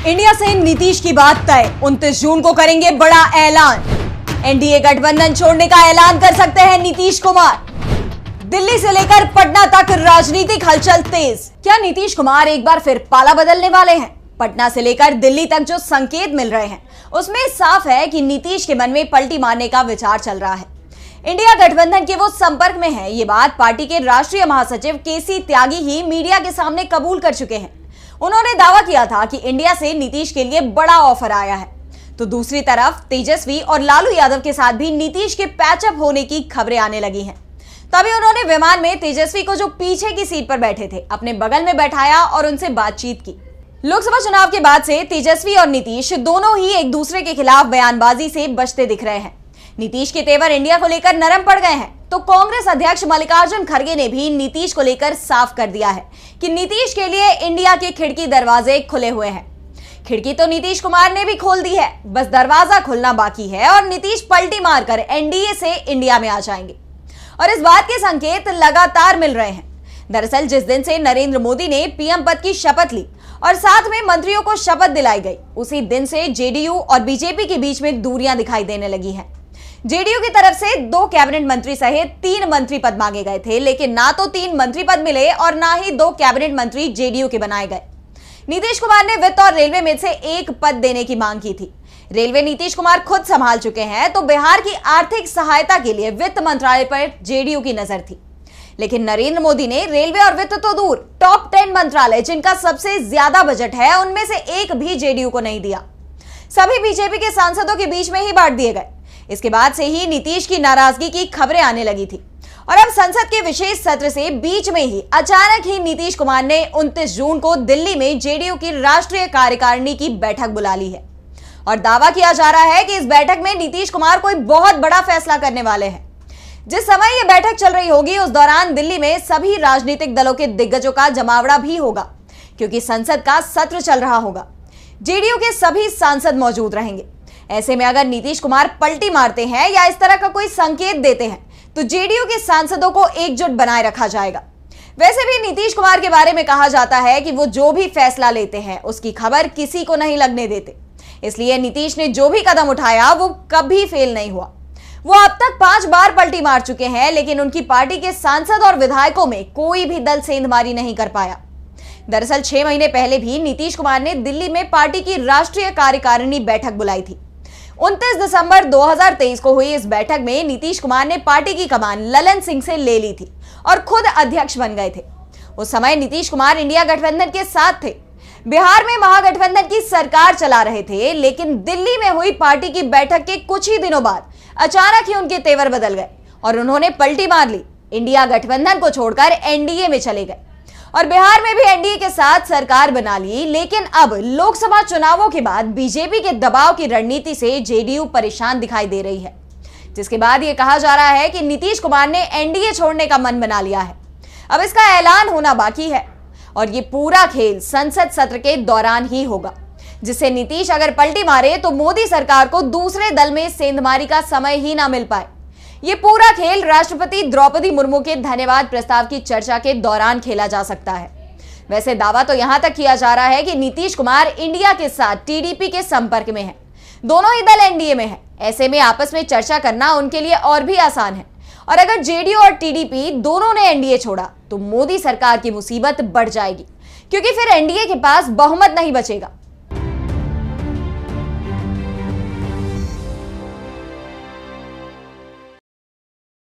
India से नीतीश की बात तय, 29 जून को करेंगे बड़ा ऐलान। एनडीए गठबंधन छोड़ने का ऐलान कर सकते हैं नीतीश कुमार। दिल्ली से लेकर पटना तक राजनीतिक हलचल तेज। क्या नीतीश कुमार एक बार फिर पाला बदलने वाले हैं? पटना से लेकर दिल्ली तक जो संकेत मिल रहे हैं उसमें साफ है कि नीतीश के मन में पलटी मारने का विचार चल रहा है। इंडिया गठबंधन के वो संपर्क में है, ये बात पार्टी के राष्ट्रीय महासचिव केसी त्यागी ही मीडिया के सामने कबूल कर चुके हैं। उन्होंने दावा किया था कि इंडिया से नीतीश के लिए बड़ा ऑफर आया है। तो दूसरी तरफ तेजस्वी और लालू यादव के साथ भी नीतीश के पैचअप होने की खबरें आने लगी हैं। तभी उन्होंने विमान में तेजस्वी को, जो पीछे की सीट पर बैठे थे, अपने बगल में बैठाया और उनसे बातचीत की। लोकसभा चुनाव के बाद से तेजस्वी और नीतीश दोनों ही एक दूसरे के खिलाफ बयानबाजी से बचते दिख रहे हैं। नीतीश के तेवर इंडिया को लेकर नरम पड़ गए हैं, तो कांग्रेस अध्यक्ष मल्लिकार्जुन खड़गे ने भी नीतीश को लेकर साफ कर दिया है कि नीतीश के लिए इंडिया के खिड़की दरवाजे खुले हुए हैं। खिड़की तो नीतीश कुमार ने भी खोल दी है, बस दरवाजा खुलना बाकी है और नीतीश पलटी मारकर एनडीए से इंडिया में आ जाएंगे। और इस बात के संकेत लगातार मिल रहे हैं। दरअसल जिस दिन से नरेंद्र मोदी ने पीएम पद की शपथ ली और साथ में मंत्रियों को शपथ दिलाई गई, उसी दिन से जेडीयू और बीजेपी के बीच में दूरियां दिखाई देने लगी हैं। जेडीयू की तरफ से 2 कैबिनेट मंत्री सहित 3 मंत्री पद मांगे गए थे, लेकिन ना तो 3 मंत्री पद मिले और ना ही 2 कैबिनेट मंत्री जेडीयू के बनाए गए। नीतीश कुमार ने वित्त और रेलवे में से 1 पद देने की मांग की थी। रेलवे नीतीश कुमार खुद संभाल चुके हैं, तो बिहार की आर्थिक सहायता के लिए वित्त मंत्रालय पर जेडीयू की नजर थी। लेकिन नरेंद्र मोदी ने रेलवे और वित्त तो दूर, टॉप 10 मंत्रालय जिनका सबसे ज्यादा बजट है, उनमें से 1 भी जेडीयू को नहीं दिया। सभी बीजेपी के सांसदों के बीच में ही बांट दिए गए। इसके बाद से ही नीतीश की नाराजगी की खबरें आने लगी थी और अब संसद के विशेष सत्र से बीच में ही अचानक ही नीतीश कुमार ने 29 जून को दिल्ली में जेडीयू की राष्ट्रीय कार्यकारिणी की बैठक बुला ली है और दावा किया जा रहा है कि इस बैठक में नीतीश कुमार कोई बहुत बड़ा फैसला करने वाले हैं। जिस समय यह बैठक चल रही होगी उस दौरान दिल्ली में सभी राजनीतिक दलों के दिग्गजों का जमावड़ा भी होगा, क्योंकि संसद का सत्र चल रहा होगा। जेडीयू के सभी सांसद मौजूद रहेंगे। ऐसे में अगर नीतीश कुमार पलटी मारते हैं या इस तरह का कोई संकेत देते हैं तो जेडीयू के सांसदों को एकजुट बनाए रखा जाएगा। वैसे भी नीतीश कुमार के बारे में कहा जाता है कि वो जो भी फैसला लेते हैं उसकी खबर किसी को नहीं लगने देते, इसलिए नीतीश ने जो भी कदम उठाया वो कभी फेल नहीं हुआ। वो अब तक 5 बार पलटी मार चुके हैं, लेकिन उनकी पार्टी के सांसद और विधायकों में कोई भी दल सेंधमारी नहीं कर पाया। दरअसल 6 महीने पहले भी नीतीश कुमार ने दिल्ली में पार्टी की राष्ट्रीय कार्यकारिणी बैठक बुलाई थी। 29 दिसंबर 2023 को हुई इस बैठक में नीतीश कुमार ने पार्टी की कमान ललन सिंह से ले ली थी और खुद अध्यक्ष बन गए थे। उस समय नीतीश कुमार इंडिया गठबंधन के साथ थे, बिहार में महागठबंधन की सरकार चला रहे थे, लेकिन दिल्ली में हुई पार्टी की बैठक के कुछ ही दिनों बाद अचानक ही उनके तेवर बदल गए और उन्होंने पलटी मार ली। इंडिया गठबंधन को छोड़कर एनडीए में चले गए और बिहार में भी एनडीए के साथ सरकार बना ली। लेकिन अब लोकसभा चुनावों के बाद बीजेपी के दबाव की रणनीति से जेडीयू परेशान दिखाई दे रही है, जिसके बाद यह कहा जा रहा है कि नीतीश कुमार ने एनडीए छोड़ने का मन बना लिया है। अब इसका ऐलान होना बाकी है और ये पूरा खेल संसद सत्र के दौरान ही होगा, जिससे नीतीश अगर पलटी मारे तो मोदी सरकार को दूसरे दल में सेंधमारी का समय ही ना मिल पाए। ये पूरा खेल राष्ट्रपति द्रौपदी मुर्मू के धन्यवाद प्रस्ताव की चर्चा के दौरान खेला जा सकता है। वैसे दावा तो यहां तक किया जा रहा है कि नीतीश कुमार इंडिया के साथ टीडीपी के संपर्क में है। दोनों ही दल एनडीए में है, ऐसे में आपस में चर्चा करना उनके लिए और भी आसान है। और अगर जेडीयू और टीडीपी दोनों ने एनडीए छोड़ा तो मोदी सरकार की मुसीबत बढ़ जाएगी, क्योंकि फिर एनडीए के पास बहुमत नहीं बचेगा।